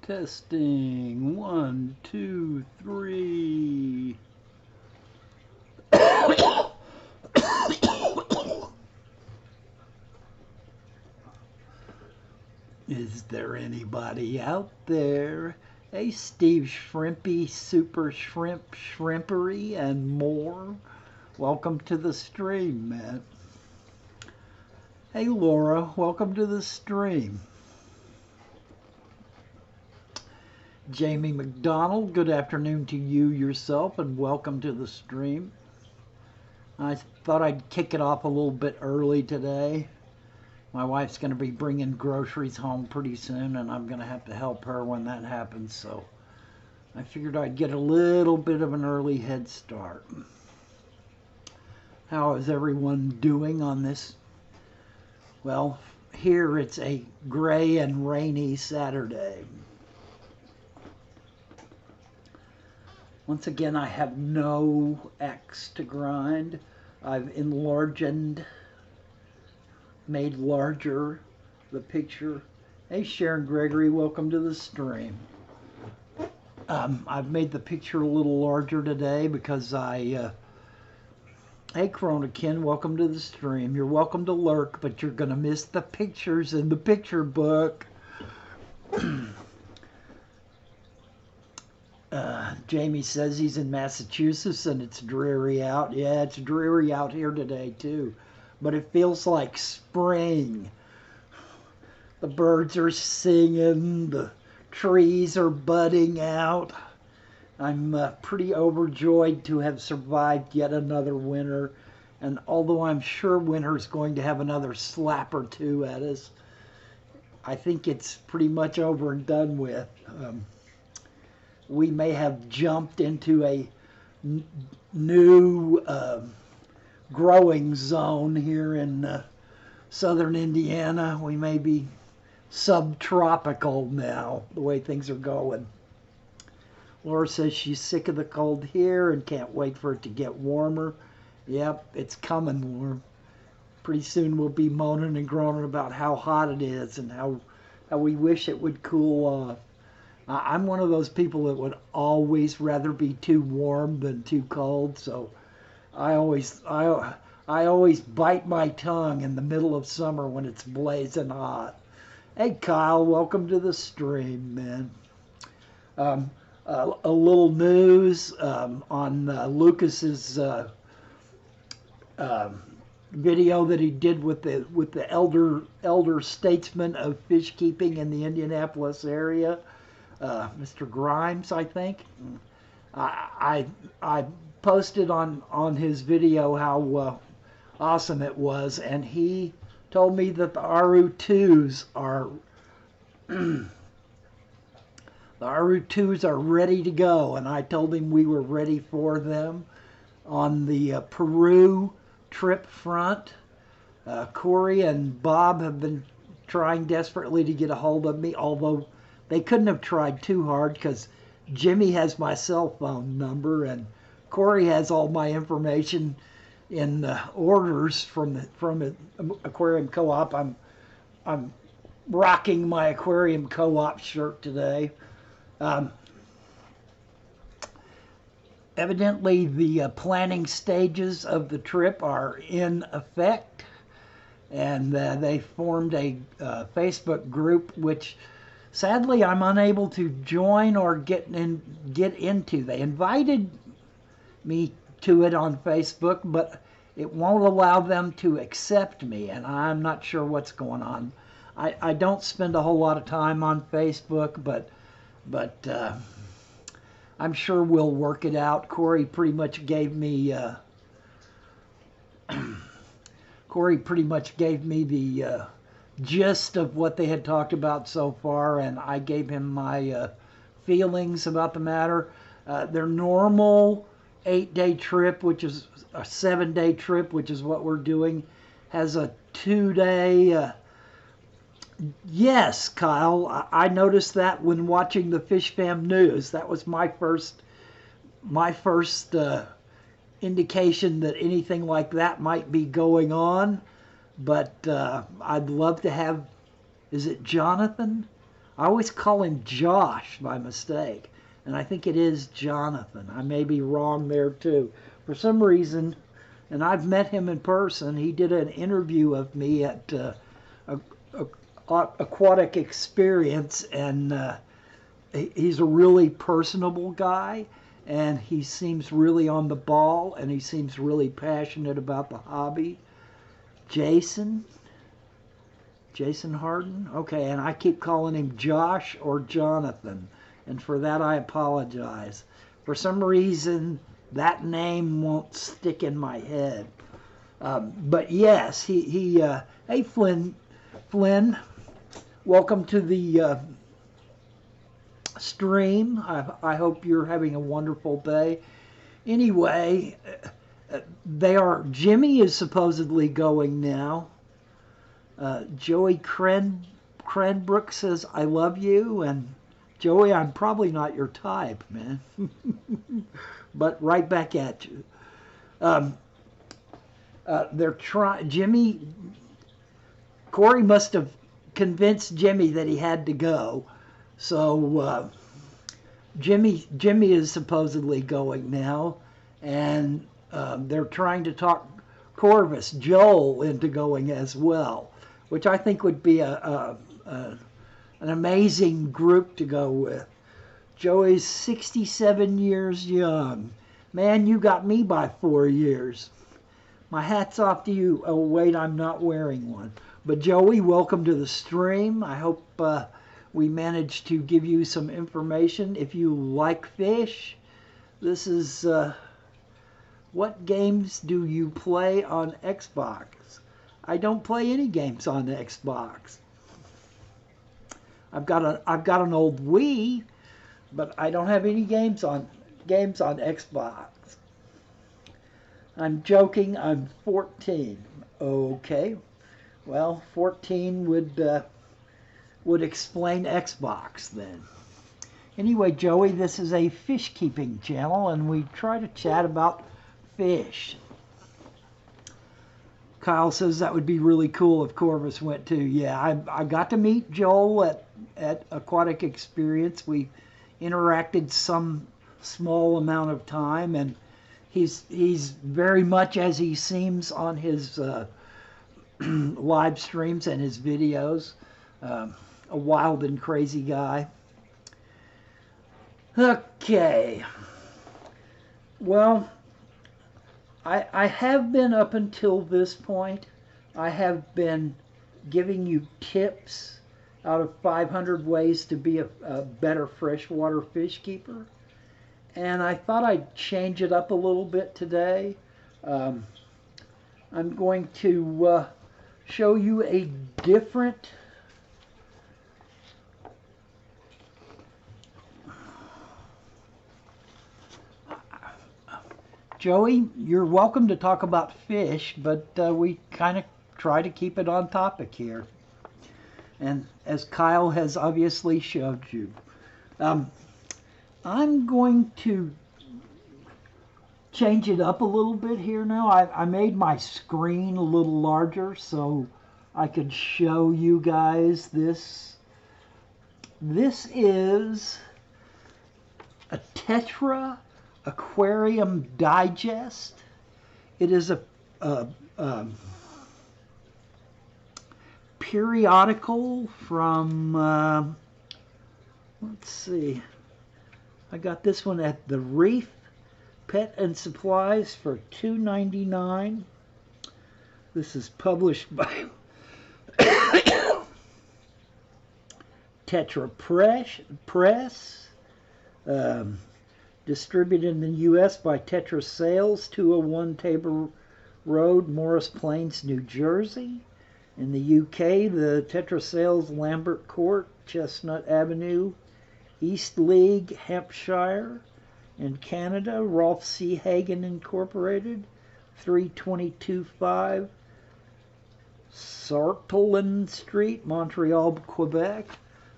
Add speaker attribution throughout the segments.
Speaker 1: Testing. 1, 2, 3. Is there anybody out there? Hey, Steve Shrimpy, Super Shrimp, Shrimpery, and more. Welcome to the stream, man. Hey, Laura, welcome to the stream. Jamie McDonald, good afternoon to you yourself, and welcome to the stream. I thought I'd kick it off a little bit early today. My wife's going to be bringing groceries home pretty soon, and I'm going to have to help her when that happens, so I figured I'd get a little bit of an early head start. How is everyone doing on this? Well, here it's a gray and rainy Saturday. Once again, I have no axe to grind. I've enlarged, made larger the picture. Hey, Sharon Gregory, welcome to the stream. I've made the picture a little larger today because hey, Coronakin, welcome to the stream. You're welcome to lurk, but you're going to miss the pictures in the picture book. Jamie says he's in Massachusetts and it's dreary out. Yeah, it's dreary out here today too, but it feels like spring. The birds are singing, the trees are budding out. I'm pretty overjoyed to have survived yet another winter, and although I'm sure winter's going to have another slap or two at us, I think it's pretty much over and done with. We may have jumped into a new growing zone here in southern Indiana. We may be subtropical now, the way things are going. Laura says she's sick of the cold here and can't wait for it to get warmer. Yep, it's coming warm. Pretty soon we'll be moaning and groaning about how hot it is and how we wish it would cool off. I'm one of those people that would always rather be too warm than too cold, so I always bite my tongue in the middle of summer when it's blazing hot. Hey Kyle, welcome to the stream, man. A little news on Lucas's video that he did with the elder statesman of fish keeping in the Indianapolis area. Mr. Grimes, I think. I posted on his video how awesome it was, and he told me that the RU2s are the RU2s are ready to go, and I told him we were ready for them. On the Peru trip front, Corey and Bob have been trying desperately to get a hold of me, although they couldn't have tried too hard because Jimmy has my cell phone number and Corey has all my information in orders from the Aquarium Co-op. I'm rocking my Aquarium Co-op shirt today. Evidently, the planning stages of the trip are in effect, and they formed a Facebook group which sadly, I'm unable to join or get into. They invited me to it on Facebook, but it won't allow them to accept me, and I'm not sure what's going on. I don't spend a whole lot of time on Facebook, but I'm sure we'll work it out. Corey pretty much gave me the gist of what they had talked about so far, and I gave him my feelings about the matter. Their normal 8-day trip, which is a 7-day trip, which is what we're doing, has a 2-day. Yes, Kyle, I noticed that when watching the Fish Fam news. That was my first indication that anything like that might be going on. But I'd love to have, is it Jonathan? I always call him Josh by mistake, and I think it is Jonathan. I may be wrong there too. For some reason, and I've met him in person. He did an interview of me at a, Aquatic Experience, and he's a really personable guy, and he seems really on the ball, and he seems really passionate about the hobby. Jason Harden? Okay, and I keep calling him Josh or Jonathan, and for that I apologize. For some reason, that name won't stick in my head. But yes, hey Flynn, welcome to the stream. I hope you're having a wonderful day. Anyway, Jimmy is supposedly going now. Joey Cranbrook says, I love you. And Joey, I'm probably not your type, man. But right back at you. Corey must have convinced Jimmy that he had to go. So Jimmy is supposedly going now. And they're trying to talk Corvus, Joel, into going as well, which I think would be an amazing group to go with. Joey's 67 years young. Man, you got me by 4 years. My hat's off to you. Oh, wait, I'm not wearing one. But Joey, welcome to the stream. I hope we managed to give you some information. If you like fish, this is... what games do you play on Xbox? I don't play any games on Xbox. I've got an old Wii, but I don't have any games on Xbox. I'm joking. I'm 14. Okay. Well, 14 would explain Xbox then. Anyway, Joey, this is a fish keeping channel, and we try to chat about fish. Kyle says that would be really cool if Corvus went too. Yeah, I got to meet Joel at Aquatic Experience. We interacted some small amount of time, and he's very much as he seems on his live streams and his videos. A wild and crazy guy. Okay. Well, I have been, up until this point, I have been giving you tips out of 500 ways to be a better freshwater fish keeper. And I thought I'd change it up a little bit today. I'm going to show you a different Joey, you're welcome to talk about fish, but we kind of try to keep it on topic here. And as Kyle has obviously showed you, I'm going to change it up a little bit here now. I made my screen a little larger so I could show you guys this. This is a Tetra Aquarium Digest. It is a periodical from, let's see, I got this one at the Reef Pet and Supplies for $2.99. This is published by Tetra Press. Distributed in the U.S. by Tetra Sales, 201 Tabor Road, Morris Plains, New Jersey. In the U.K., the Tetra Sales, Lambert Court, Chestnut Avenue, East League, Hampshire. In Canada, Rolf C. Hagen Incorporated, 3225 Sartland Street, Montreal, Quebec.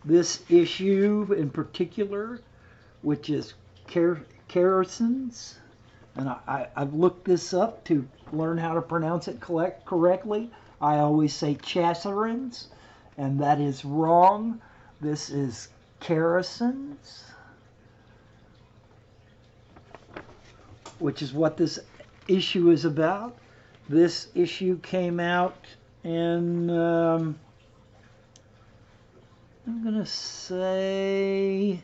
Speaker 1: This issue in particular, which is Kerrison's, and I've looked this up to learn how to pronounce it correctly. I always say Chasserins, and that is wrong. This is Kerosens, which is what this issue is about. This issue came out in, I'm going to say,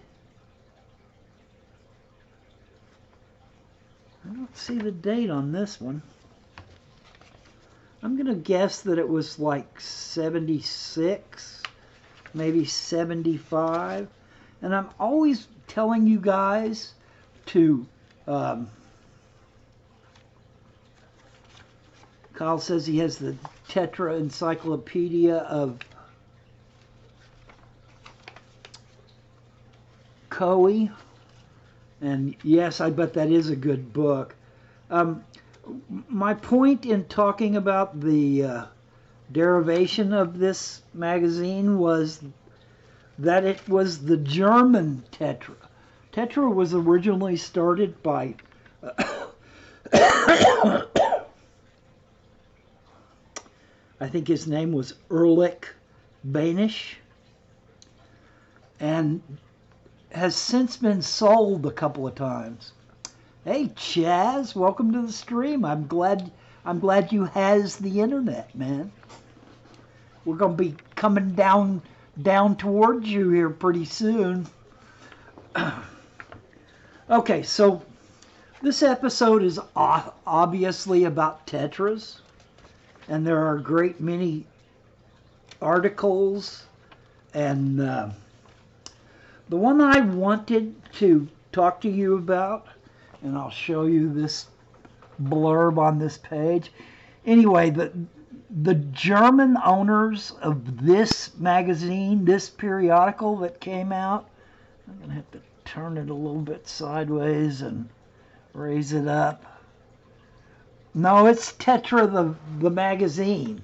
Speaker 1: I don't see the date on this one. I'm going to guess that it was like 76, maybe 75. And I'm always telling you guys to, Kyle says he has the Tetra Encyclopedia of Coe. And yes, I bet that is a good book. My point in talking about the derivation of this magazine was that it was the German Tetra. Tetra was originally started by I think his name was Erlich Banisch, and has since been sold a couple of times. Hey Chaz, welcome to the stream. I'm glad you has the internet, man. We're gonna be coming down towards you here pretty soon. Okay, so this episode is obviously about Tetras, and there are a great many articles, and the one I wanted to talk to you about, and I'll show you this blurb on this page. Anyway, the German owners of this magazine, this periodical that came out, I'm going to have to turn it a little bit sideways and raise it up. No, it's Tetra the magazine.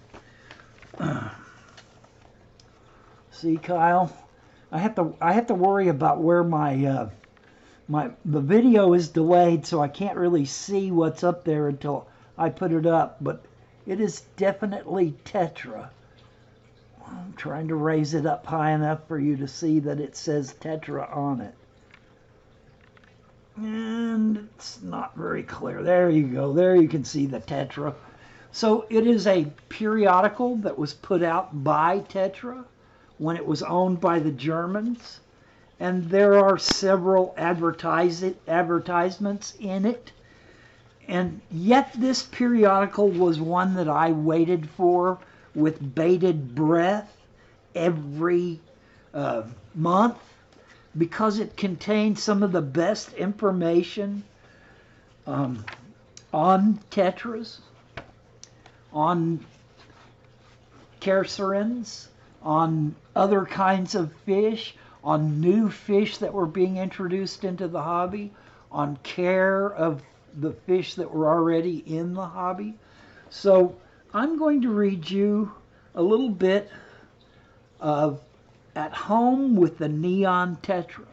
Speaker 1: See, Kyle, I have to worry about where the video is delayed, so I can't really see what's up there until I put it up. But it is definitely Tetra. I'm trying to raise it up high enough for you to see that it says Tetra on it. And it's not very clear. There you go. There you can see the Tetra. So it is a periodical that was put out by Tetra when it was owned by the Germans. And there are several advertisements in it. And yet this periodical was one that I waited for with bated breath every month, because it contained some of the best information on Tetras, on Kerosens, on other kinds of fish, on new fish that were being introduced into the hobby, on care of the fish that were already in the hobby. So I'm going to read you a little bit of At Home with the Neon Tetra.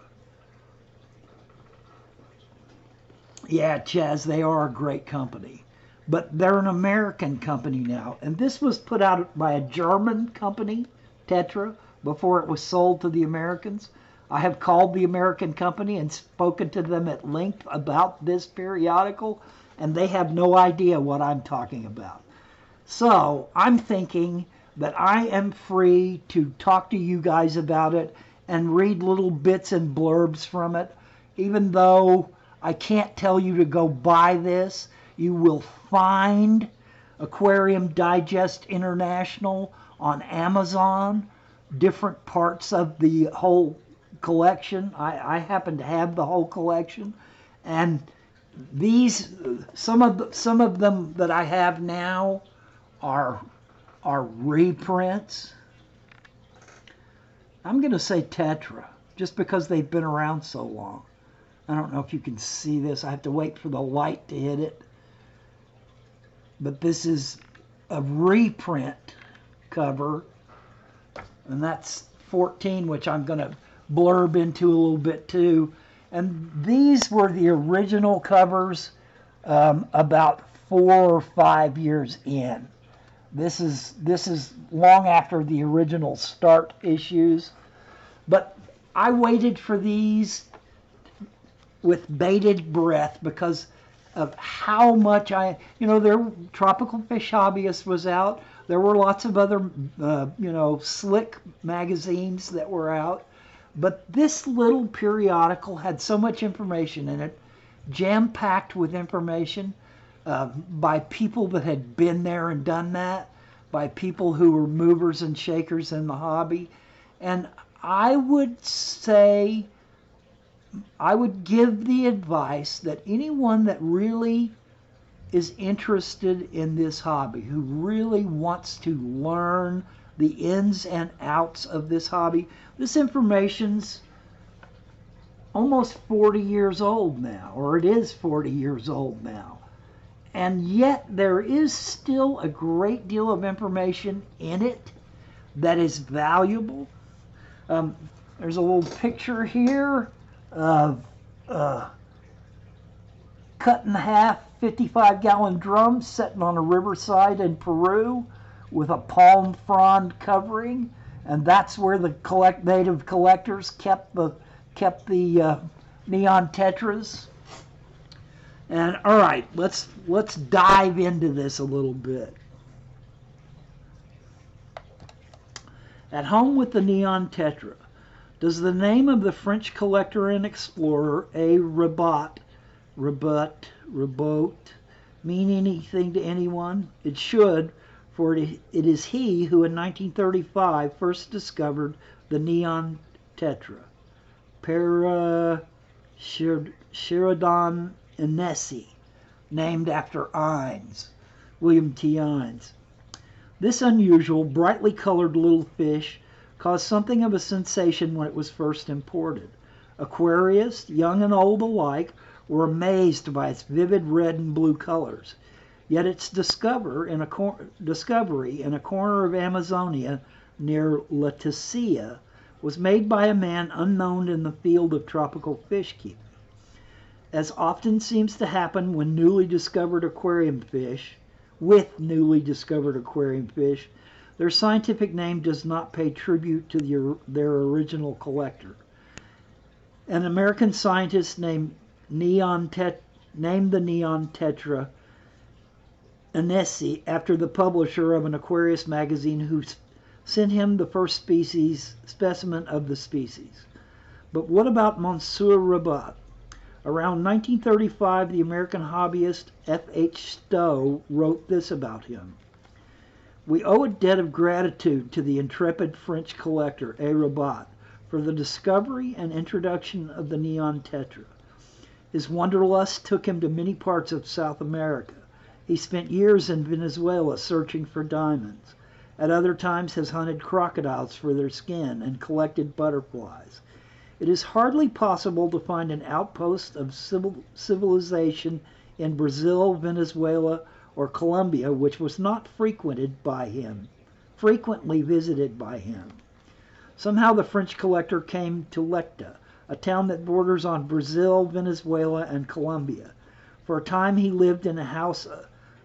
Speaker 1: Yeah, Chaz, they are a great company. But they're an American company now. And this was put out by a German company, Tetra, before it was sold to the Americans. I have called the American company and spoken to them at length about this periodical, and they have no idea what I'm talking about. So I'm thinking that I am free to talk to you guys about it and read little bits and blurbs from it. Even though I can't tell you to go buy this, you will find Aquarium Digest International on Amazon, different parts of the whole collection. I happen to have the whole collection, and these some of them that I have now are reprints. I'm going to say Tetra just because they've been around so long. I don't know if you can see this. I have to wait for the light to hit it. But this is a reprint cover, and that's 14, which I'm going to blurb into a little bit too. And these were the original covers about 4 or 5 years in. This is long after the original start issues. But I waited for these with bated breath because of how much their Tropical Fish Hobbyist was out. There were lots of other, slick magazines that were out. But this little periodical had so much information in it, jam-packed with information by people that had been there and done that, by people who were movers and shakers in the hobby. And I would say, I would give the advice that anyone that really is interested in this hobby, who really wants to learn the ins and outs of this hobby, this information's almost 40 years old now, or it is 40 years old now. And yet there is still a great deal of information in it that is valuable. There's a little picture here of cut in half 55-gallon drum sitting on a riverside in Peru with a palm frond covering, and that's where the native collectors kept the neon tetras. And all right, let's dive into this a little bit. At home with the neon tetra. Does the name of the French collector and explorer A. Rabot mean anything to anyone? It should, for it is he who in 1935 first discovered the neon tetra. Para Sheridan Inesi, named after Innes, William T. Innes. This unusual, brightly colored little fish caused something of a sensation when it was first imported. Aquarists, young and old alike, were amazed by its vivid red and blue colors. Yet its discovery in a corner of Amazonia near Leticia was made by a man unknown in the field of tropical fish keeping. As often seems to happen with newly discovered aquarium fish, their scientific name does not pay tribute to their original collector. An American scientist named the neon tetra Inesi after the publisher of an Aquarius magazine who sent him the first specimen of the species. But what about Monsieur Rabot? Around 1935, the American hobbyist F.H. Stowe wrote this about him. We owe a debt of gratitude to the intrepid French collector A. Rabot for the discovery and introduction of the neon tetra. His wanderlust took him to many parts of South America. He spent years in Venezuela searching for diamonds. At other times has hunted crocodiles for their skin and collected butterflies. It is hardly possible to find an outpost of civilization in Brazil, Venezuela, or Colombia which was not frequently visited by him. Somehow the French collector came to Lecta, a town that borders on Brazil, Venezuela, and Colombia. For a time he lived in a house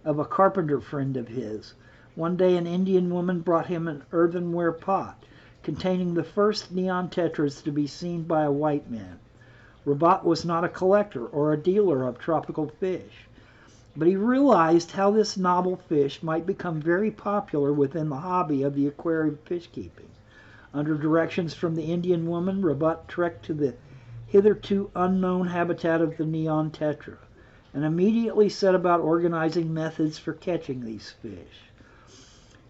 Speaker 1: of a carpenter friend of his. One day an Indian woman brought him an earthenware pot containing the first neon tetras to be seen by a white man. Rabot was not a collector or a dealer of tropical fish, but he realized how this novel fish might become very popular within the hobby of the aquarium fish keeping. Under directions from the Indian woman, Rabot trekked to the hitherto unknown habitat of the neon tetra and immediately set about organizing methods for catching these fish.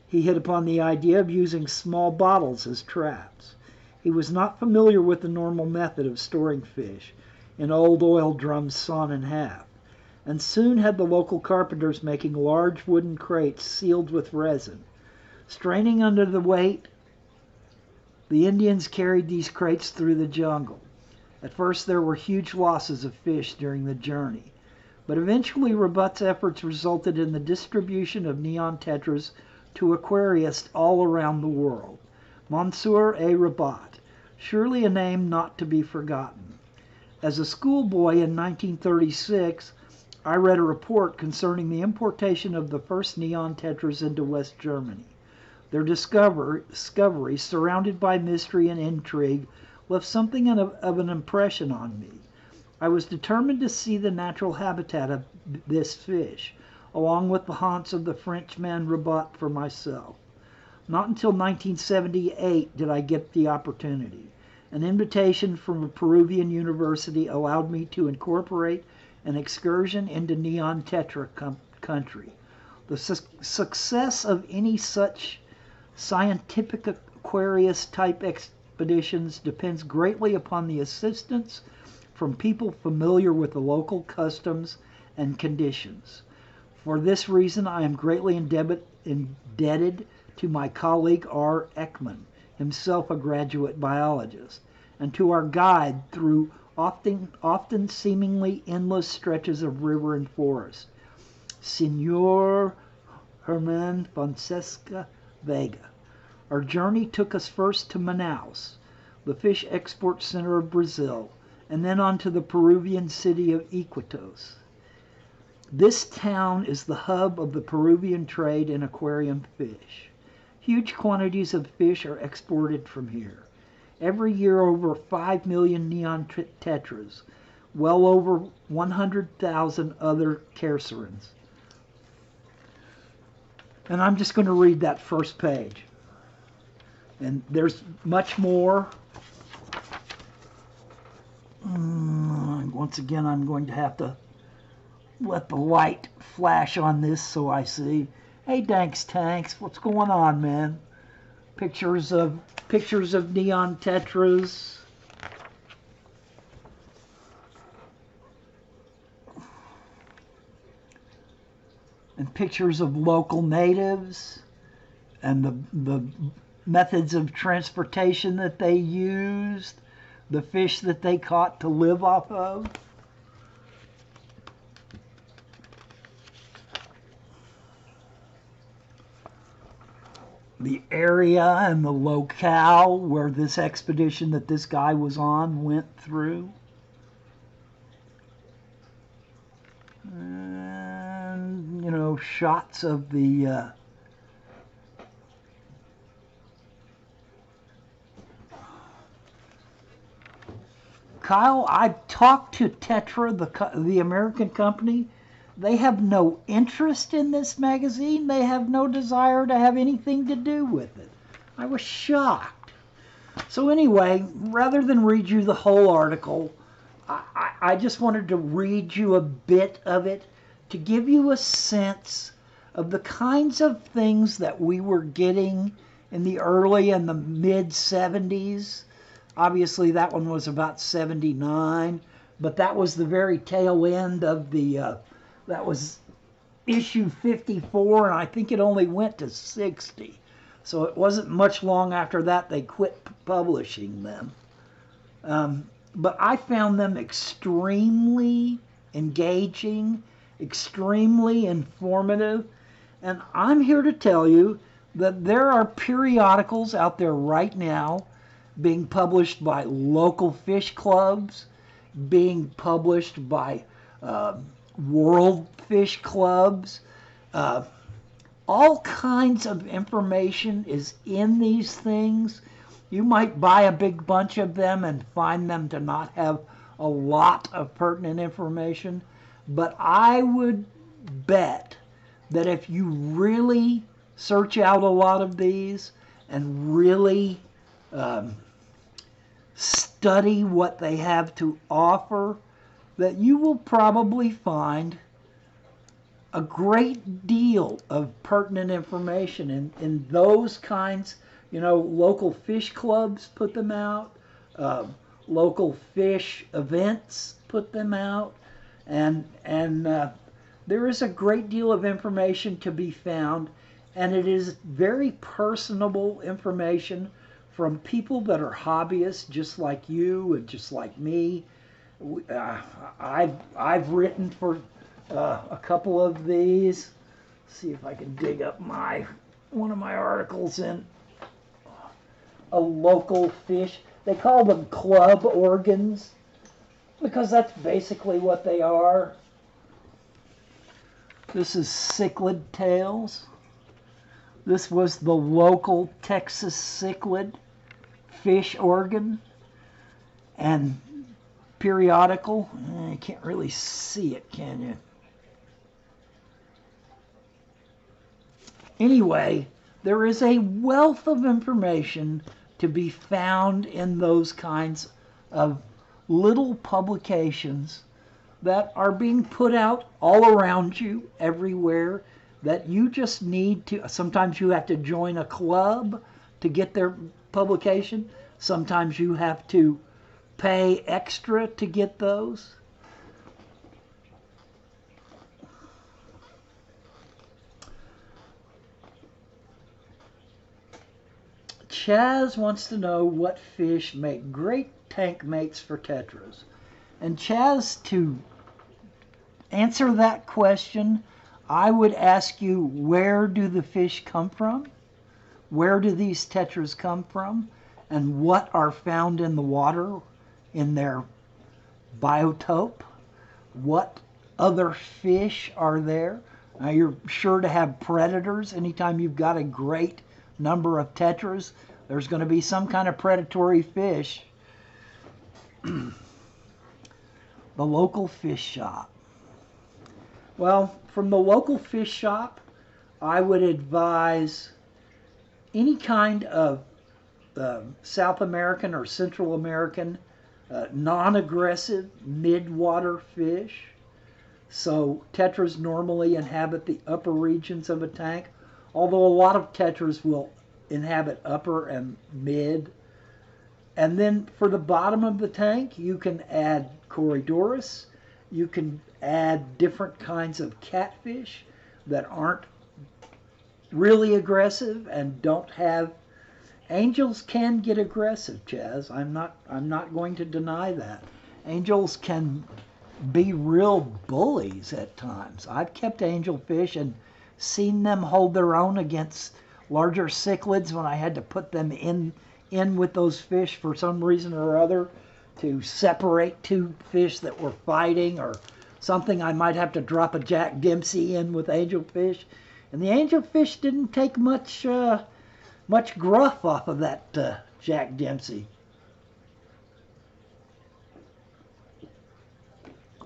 Speaker 1: He hit upon the idea of using small bottles as traps. He was not familiar with the normal method of storing fish in old oil drums sawn in half, and soon had the local carpenters making large wooden crates sealed with resin. Straining under the weight, the Indians carried these crates through the jungle. At first there were huge losses of fish during the journey, but eventually Rabot's efforts resulted in the distribution of neon tetras to aquarists all around the world. Monsieur A. Rabot, surely a name not to be forgotten. As a schoolboy in 1936, I read a report concerning the importation of the first neon tetras into West Germany. Their discovery, surrounded by mystery and intrigue, left something of an impression on me. I was determined to see the natural habitat of this fish, along with the haunts of the Frenchman Rabat for myself. Not until 1978 did I get the opportunity. An invitation from a Peruvian university allowed me to incorporate an excursion into neon tetra country. The success of any such scientific Aquarius type expeditions depends greatly upon the assistance from people familiar with the local customs and conditions. For this reason, I am greatly indebted to my colleague R. Ekman, himself a graduate biologist, and to our guide through often seemingly endless stretches of river and forest, Senor Herman Fonseca Vega. Our journey took us first to Manaus, the fish export center of Brazil, and then on to the Peruvian city of Iquitos. This town is the hub of the Peruvian trade in aquarium fish. Huge quantities of fish are exported from here. Every year over 5 million neon tetras, well over 100,000 other carcerans. And I'm just going to read that first page. And there's much more. Once again, I'm going to have to let the light flash on this so I see. Hey, Danks Tanks, what's going on, man? Pictures of neon tetras. And pictures of local natives and the methods of transportation that they used, the fish that they caught to live off of. The area and the locale where this expedition that this guy was on went through. And, you know, shots of the Kyle, I've talked to Tetra, the American company. They have no interest in this magazine. They have no desire to have anything to do with it. I was shocked. So anyway, rather than read you the whole article, I just wanted to read you a bit of it to give you a sense of the kinds of things that we were getting in the early and the mid 70s. Obviously, that one was about 79, but that was the very tail end of the, that was issue 54, and I think it only went to 60. So it wasn't much long after that they quit publishing them. But I found them extremely engaging, extremely informative, and I'm here to tell you that there are periodicals out there right now being published by local fish clubs, being published by world fish clubs. All kinds of information is in these things. You might buy a big bunch of them and find them to not have a lot of pertinent information, but I would bet that if you really search out a lot of these and really study what they have to offer, that you will probably find a great deal of pertinent information in those kinds. You know, local fish clubs put them out, local fish events put them out, and there is a great deal of information to be found, and it is very personable information from people that are hobbyists just like you and just like me. I've written for a couple of these. Let's see if I can dig up one of my articles in a local fish. They call them club organs because that's basically what they are. This is cichlid tails. This was the local Texas cichlid fish organ. and periodical. You can't really see it, can you? Anyway, there is a wealth of information to be found in those kinds of little publications that are being put out all around you, everywhere, that you just need to. Sometimes you have to join a club to get their publication. Sometimes you have to pay extra to get those. Chaz wants to know what fish make great tank mates for tetras. And Chaz, to answer that question, I would ask you, where do the fish come from? Where do these tetras come from? And what are found in the water in their biotope? What other fish are there? Now, you're sure to have predators. Anytime you've got a great number of tetras, there's going to be some kind of predatory fish. The local fish shop. Well, from the local fish shop, I would advise any kind of South American or Central American non-aggressive mid-water fish. So tetras normally inhabit the upper regions of a tank, although a lot of tetras will inhabit upper and mid. And then for the bottom of the tank, you can add Corydoras. You can add different kinds of catfish that aren't really aggressive and don't have. Angels can get aggressive, Chaz. I'm not going to deny that. Angels can be real bullies at times. I've kept angelfish and seen them hold their own against larger cichlids when I had to put them in with those fish for some reason or other to separate two fish that were fighting, or something. I might have to drop a Jack Dempsey in with angelfish, and the angelfish didn't take much gruff off of that Jack Dempsey.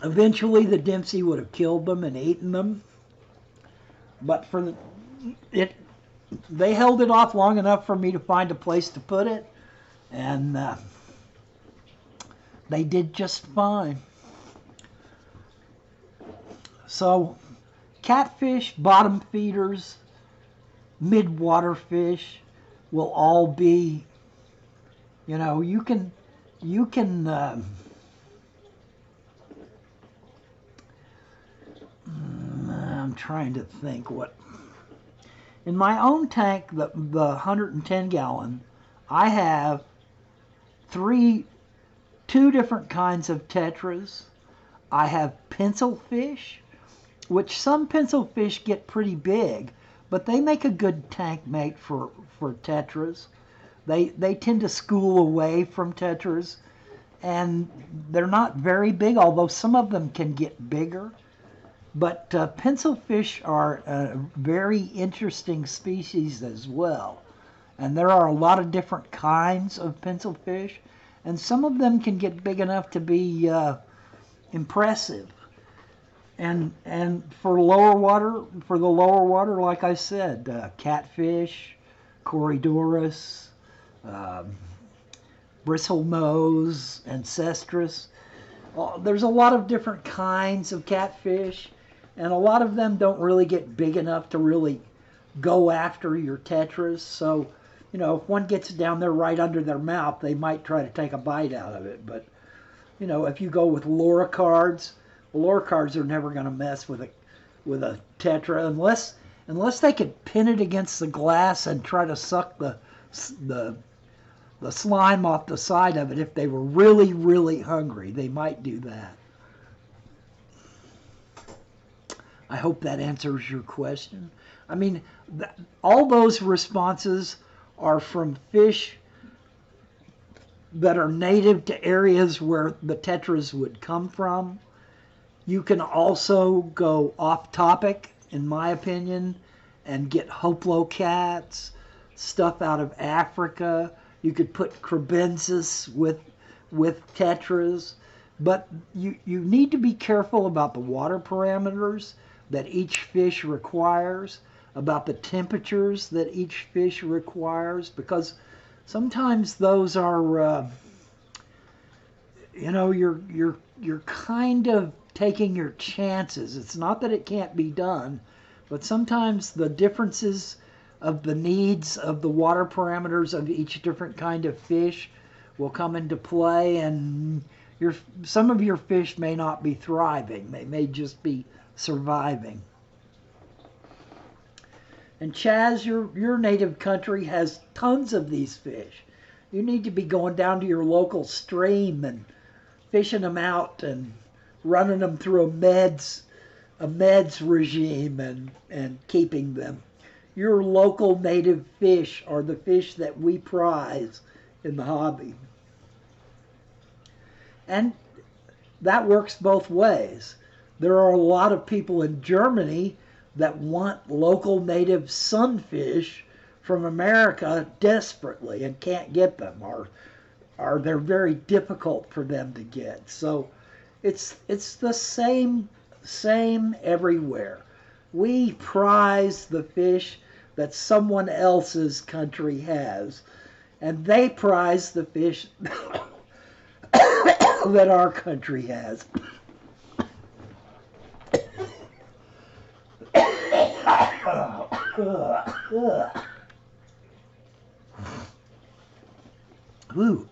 Speaker 1: Eventually, the Dempsey would have killed them and eaten them, but they held it off long enough for me to find a place to put it, and they did just fine. So, catfish, bottom feeders, mid-water fish will all be, you can I'm trying to think what. In my own tank, the 110 gallon, I have two different kinds of tetras. I have pencil fish, which some pencil fish get pretty big, but they make a good tank mate for tetras. They tend to school away from tetras, and they're not very big, although some of them can get bigger. But pencil fish are a very interesting species as well. And there are a lot of different kinds of pencil fish, and some of them can get big enough to be impressive. And for the lower water, like I said, catfish, Corydoras, bristlenose, ancestris. There's a lot of different kinds of catfish, and a lot of them don't really get big enough to really go after your tetras. So, if one gets down there right under their mouth, they might try to take a bite out of it. But, if you go with loricards, loricards are never going to mess with a tetra unless they could pin it against the glass and try to suck the slime off the side of it. If they were really, really hungry, they might do that. I hope that answers your question. I mean, all those responses are from fish that are native to areas where the tetras would come from. You can also go off topic, in my opinion, and get hoplocats, stuff out of Africa. You could put crebensis with with tetras, but you need to be careful about the water parameters that each fish requires, about the temperatures that each fish requires, because sometimes those are, you're kind of taking your chances. It's not that it can't be done, but sometimes the differences of the needs of the water parameters of each different kind of fish will come into play, and some of your fish may not be thriving. They may just be surviving. And Chaz, your native country has tons of these fish. You need to be going down to your local stream and fishing them out and running them through a meds regime and keeping them. Your local native fish are the fish that we prize in the hobby. And that works both ways. There are a lot of people in Germany that want local native sunfish from America desperately and can't get them, or they're very difficult for them to get. So it's the same everywhere. We prize the fish that someone else's country has, and they prize the fish that our country has. Ooh.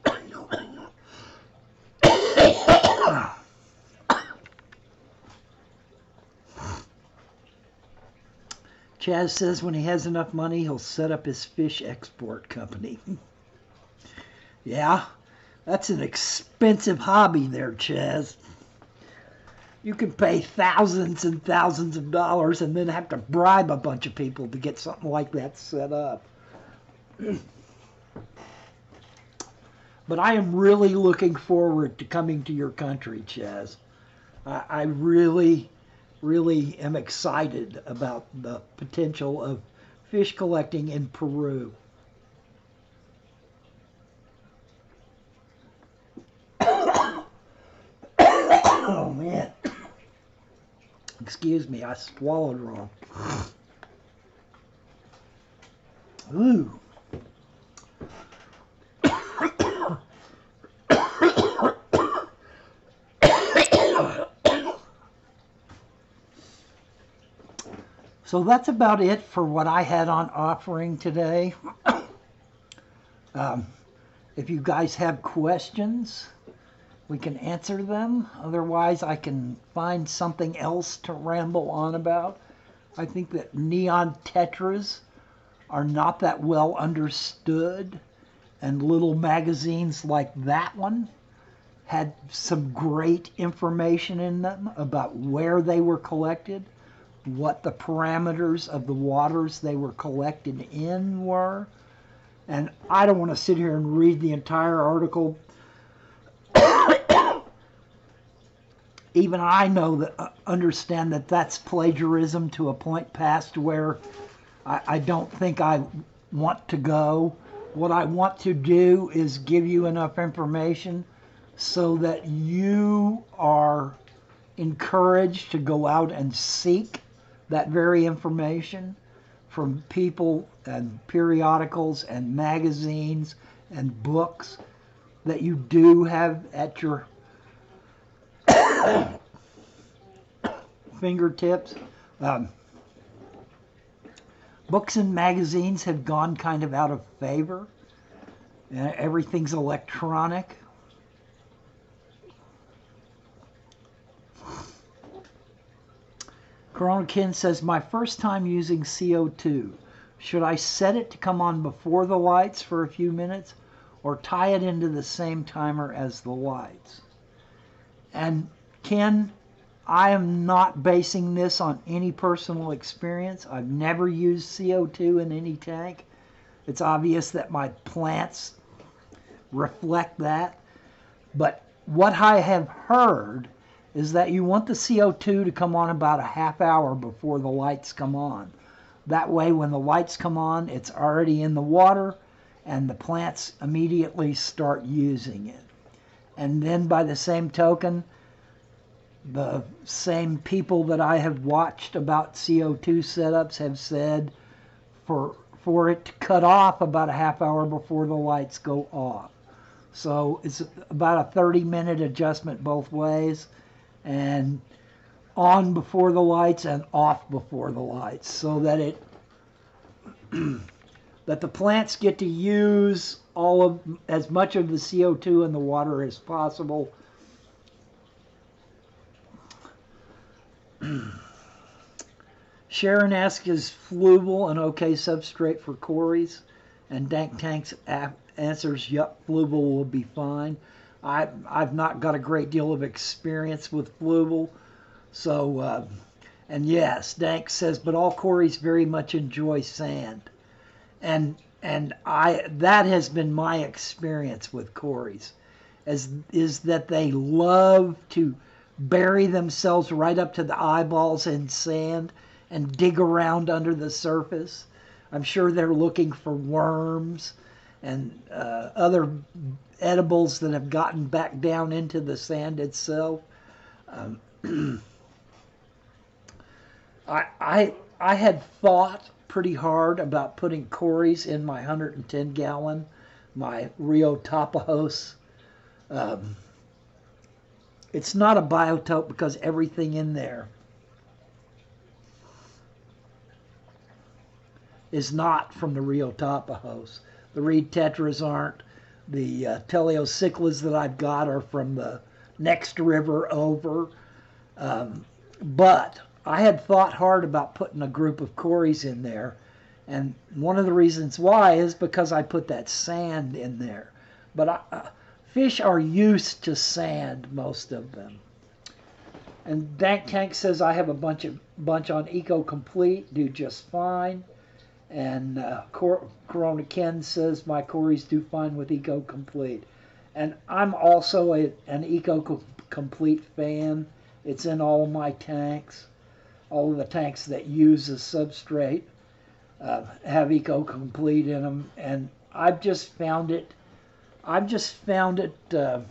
Speaker 1: Chaz says when he has enough money, he'll set up his fish export company. Yeah, that's an expensive hobby there, Chaz. You can pay thousands and thousands of dollars and then have to bribe a bunch of people to get something like that set up. But I am really looking forward to coming to your country, Chaz. I really am excited about the potential of fish collecting in Peru. Oh, man. Excuse me, I swallowed wrong. Ooh. So that's about it for what I had on offering today. If you guys have questions, we can answer them. Otherwise, I can find something else to ramble on about. I think that neon tetras are not that well understood, and little magazines like that one had some great information in them about where they were collected, what the parameters of the waters they were collected in were. And I don't want to sit here and read the entire article. Even I know that, understand that that's plagiarism to a point past where I don't think I want to go. What I want to do is give you enough information so that you are encouraged to go out and seek that very information from people and periodicals and magazines and books that you do have at your fingertips. Books and magazines have gone kind of out of favor. Everything's electronic. Corona Ken says, my first time using CO2. Should I set it to come on before the lights for a few minutes or tie it into the same timer as the lights? And Ken, I am not basing this on any personal experience. I've never used CO2 in any tank. It's obvious that my plants reflect that. But what I have heard is that you want the CO2 to come on about a half hour before the lights come on. That way, when the lights come on, it's already in the water, and the plants immediately start using it. And then by the same token, the same people that I have watched about CO2 setups have said for it to cut off about a half hour before the lights go off. So it's about a 30-minute adjustment both ways, and on before the lights and off before the lights, so that it that the plants get to use all of as much of the CO2 in the water as possible. Sharon asks, is fluval an okay substrate for cories? And Dank Tanks answers, yep, fluval will be fine. I've not got a great deal of experience with fluval. So, and yes, Dank says, but all cories very much enjoy sand. And that has been my experience with cories, is that they love to bury themselves right up to the eyeballs in sand and dig around under the surface. I'm sure they're looking for worms and other edibles that have gotten back down into the sand itself. I had thought pretty hard about putting cories in my 110-gallon, my Rio Tapajos. It's not a biotope because everything in there is not from the Rio Tapajos. The reed tetras aren't. The teleocyclas that I've got are from the next river over. But I had thought hard about putting a group of cories in there. And one of the reasons why is because I put that sand in there. But fish are used to sand, most of them. And Dank Tank says I have a bunch on Eco Complete, do just fine. And Corona Ken says my cories do fine with Eco Complete. And I'm also an Eco Complete fan. It's in all of my tanks. All of the tanks that use a substrate have Eco Complete in them, and I've just found it to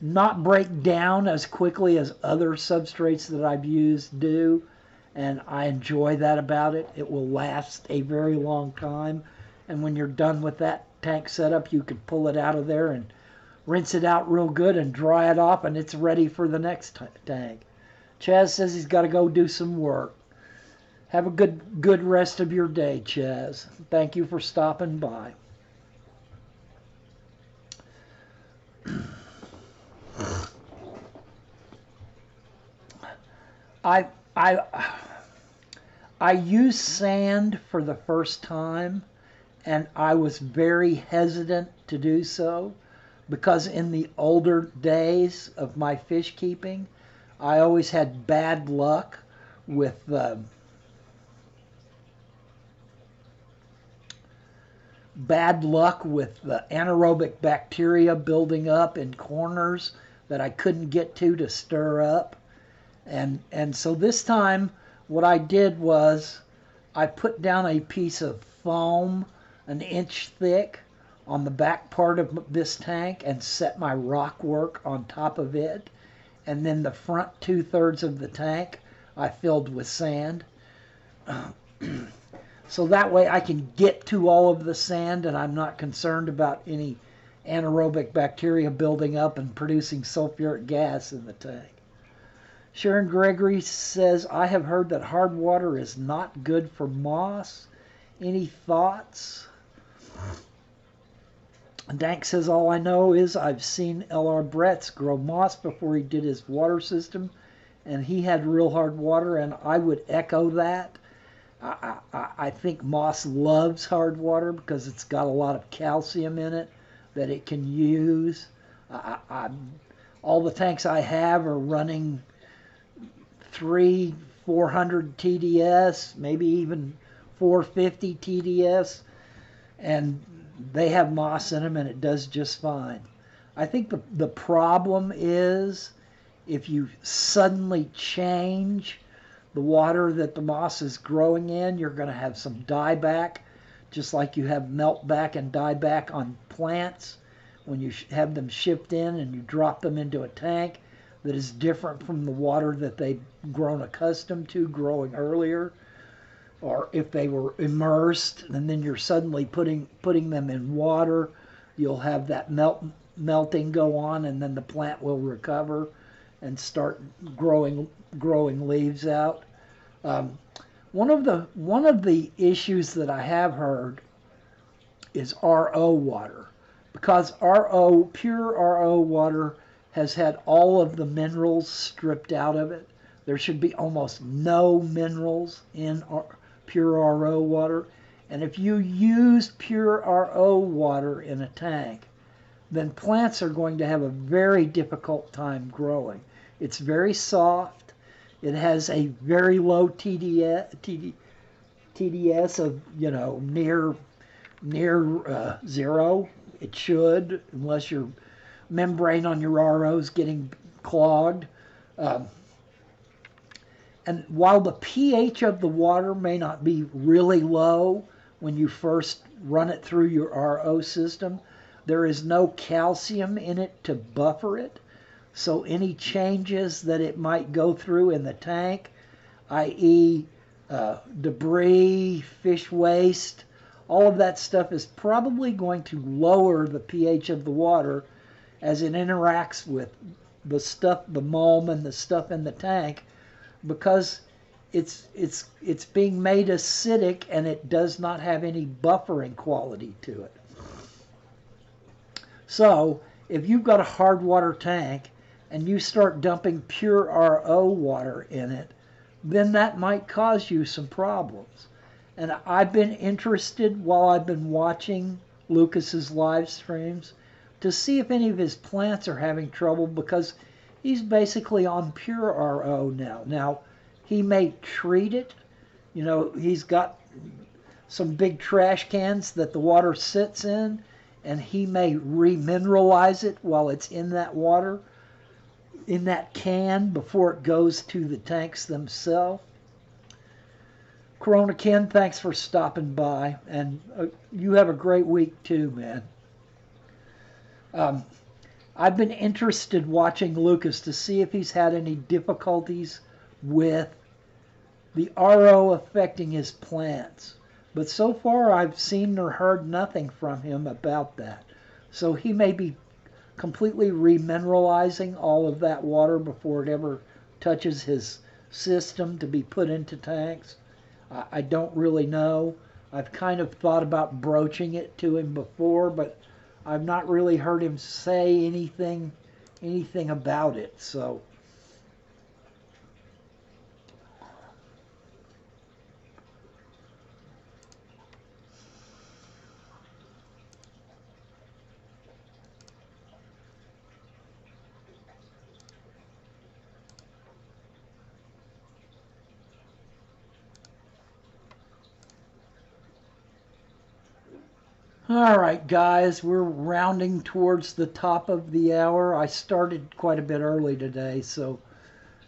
Speaker 1: not break down as quickly as other substrates that I've used do, and I enjoy that about it. It will last a very long time, and when you're done with that tank setup, you can pull it out of there and rinse it out real good and dry it off, and it's ready for the next tank. Chaz says he's got to go do some work. Have a good rest of your day, Chaz. Thank you for stopping by. I used sand for the first time, and I was very hesitant to do so because in the older days of my fish keeping, I always had bad luck with the anaerobic bacteria building up in corners that I couldn't get to stir up. And so this time what I did was I put down a piece of foam an inch thick on the back part of this tank and set my rock work on top of it. And then the front 2/3 of the tank I filled with sand. So that way I can get to all of the sand and I'm not concerned about any anaerobic bacteria building up and producing sulfuric gas in the tank. Sharon Gregory says, I have heard that hard water is not good for moss. Any thoughts? Dank says, all I know is I've seen L.R. Bretz grow moss before he did his water system, and he had real hard water, and I would echo that. I think moss loves hard water because it's got a lot of calcium in it that it can use. All the tanks I have are running 400 TDS, maybe even 450 TDS, and they have moss in them and it does just fine. I think the problem is if you suddenly change the water that the moss is growing in, you're going to have some dieback, just like you have meltback and dieback on plants. when you have them shipped in and you drop them into a tank that is different from the water that they've grown accustomed to growing earlier, or if they were immersed and then you're suddenly putting them in water, you'll have that melting go on, and then the plant will recover and start growing leaves out. Um, one of the issues that I have heard is RO water, because pure RO water has had all of the minerals stripped out of it. There should be almost no minerals in pure RO water. And if you use pure RO water in a tank, then plants are going to have a very difficult time growing. It's very soft. It has a very low TDS of, near zero. It should, unless your membrane on your RO is getting clogged. And while the pH of the water may not be really low when you first run it through your RO system, there is no calcium in it to buffer it. So any changes that it might go through in the tank, i.e. Debris, fish waste, all of that stuff is probably going to lower the pH of the water as it interacts with the stuff, the mulm and the stuff in the tank, because it's being made acidic and it does not have any buffering quality to it. So if you've got a hard water tank and you start dumping pure RO water in it, then that might cause you some problems. And I've been interested while I've been watching Lucas's live streams to see if any of his plants are having trouble, because he's basically on pure RO now. Now, he may treat it. He's got some big trash cans that the water sits in, and he may remineralize it while it's in that water, in that can, before it goes to the tanks themselves. Corona Ken, thanks for stopping by, and you have a great week too, man. I've been interested watching Lucas to see if he's had any difficulties with the RO affecting his plants. But so far I've seen or heard nothing from him about that. So he may be completely remineralizing all of that water before it ever touches his system to be put into tanks. I don't really know. I've kind of thought about broaching it to him before, but I've not really heard him say anything about it. So all right, guys, we're rounding towards the top of the hour. I started quite a bit early today,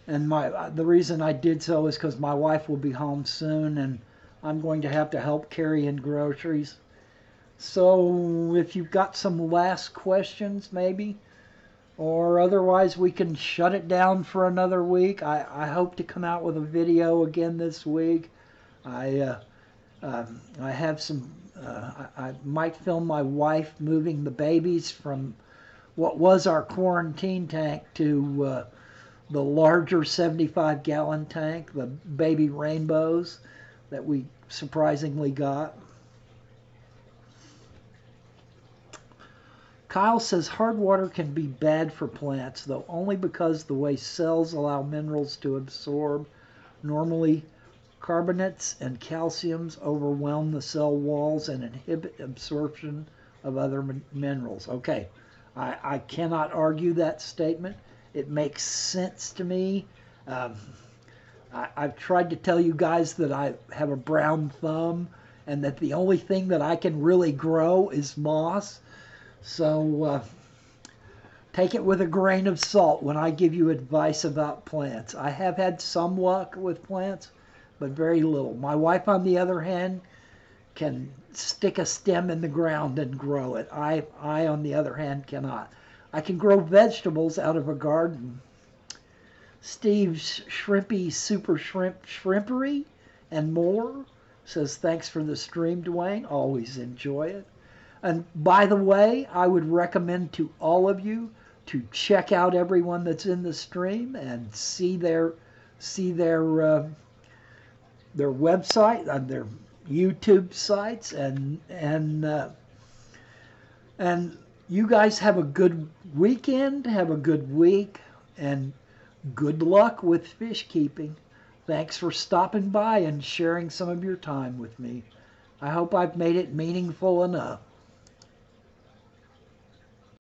Speaker 1: and the reason I did so is because my wife will be home soon, and I'm going to have to help carry in groceries. So if you've got some last questions, maybe, or otherwise we can shut it down for another week. I hope to come out with a video again this week. I have some. I might film my wife moving the babies from what was our quarantine tank to the larger 75-gallon tank, the baby rainbows that we surprisingly got. Kyle says hard water can be bad for plants, though only because the way cells allow minerals to absorb. Normally, carbonates and calciums overwhelm the cell walls and inhibit absorption of other minerals. Okay, I cannot argue that statement. It makes sense to me. I've tried to tell you guys that I have a brown thumb and that the only thing that I can really grow is moss. So take it with a grain of salt when I give you advice about plants. I have had some luck with plants, but very little. My wife, on the other hand, can stick a stem in the ground and grow it. I on the other hand, cannot. I can grow vegetables out of a garden. Steve's Shrimpy Super Shrimpery and more says, thanks for the stream, Dwayne. Always enjoy it. And by the way, I would recommend to all of you to check out everyone that's in the stream and see their website and their YouTube sites, and you guys have a good weekend, have a good week, and good luck with fish keeping. Thanks for stopping by and sharing some of your time with me. I hope I've made it meaningful enough.